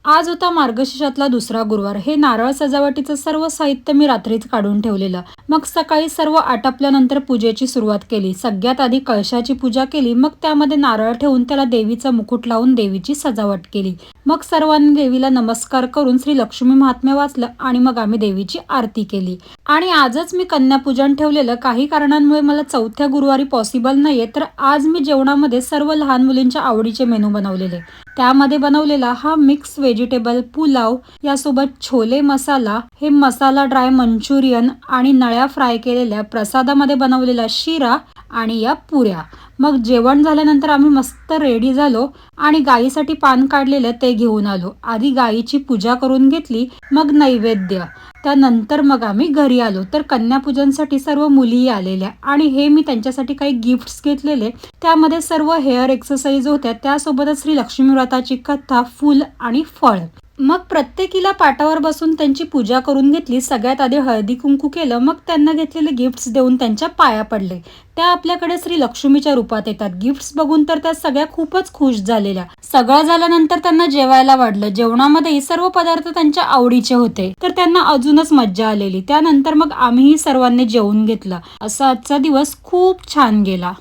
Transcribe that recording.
आज होता मार्गशीर्षातला दुसरा गुरुवार. हे नारळ सजावटीचं सर्व साहित्य मी रात्रीच काढून ठेवलेलं. मग सकाळी सर्व आटपल्यानंतर पूजेची सुरुवात केली. सगळ्यात आधी कळशाची पूजा केली. मग त्यामध्ये नारळ ठेवून त्याला देवीचा मुकुट लावून देवीची सजावट केली. मग सर्वांनी देवीला नमस्कार करून श्री लक्ष्मी महात्म्य वाचलं आणि मग आम्ही देवीची आरती केली. आणि आजच मी कन्यापूजन ठेवलेलं. काही कारणांमुळे मला चौथ्या गुरुवारी पॉसिबल नाहीये, तर आज मी जेवणामध्ये सर्व लहान मुलींच्या आवडीचे मेनू बनवलेले. त्यामध्ये बनवलेला हा मिक्स व्हेजिटेबल पुलाव, यासोबत छोले मसाला, हे मसाला ड्राय मंचुरियन आणि नळ्या फ्राय केलेल्या, प्रसादामध्ये बनवलेला शिरा आणि या पुऱ्या. मग जेवण झाल्यानंतर आम्ही मस्त रेडी झालो आणि गाईसाठी पान काढलेलं ते घेऊन आलो. आधी गाईची पूजा करून घेतली, मग नैवेद्य. त्यानंतर मग आम्ही घरी आलो. तर कन्यापूजनसाठी सर्व मुलीही आलेल्या आणि हे मी त्यांच्यासाठी काही गिफ्ट्स घेतलेले. त्यामध्ये सर्व हेअर एक्सरसाइज होत्या, त्यासोबतच श्री लक्ष्मी व्रताची कथा, फूल आणि फळ. मग प्रत्येकीला पाटावर बसून त्यांची पूजा करून घेतली. सगळ्यात आधी हळदी कुंकू केलं, मग त्यांना घेतलेले गिफ्ट्स देऊन त्यांच्या पाया पडले. त्या आपल्याकडे श्री लक्ष्मीच्या रूपात येतात. गिफ्ट्स बघून तर त्या सगळ्या खूपच खुश झालेल्या. सगळं झाल्यानंतर त्यांना जेवायला वाढलं. जेवणामध्ये सर्व पदार्थ त्यांच्या आवडीचे होते, तर त्यांना अजूनच मज्जा आलेली. त्यानंतर मग आम्हीही सर्वांनी जेवून घेतलं. असा आजचा दिवस खूप छान गेला.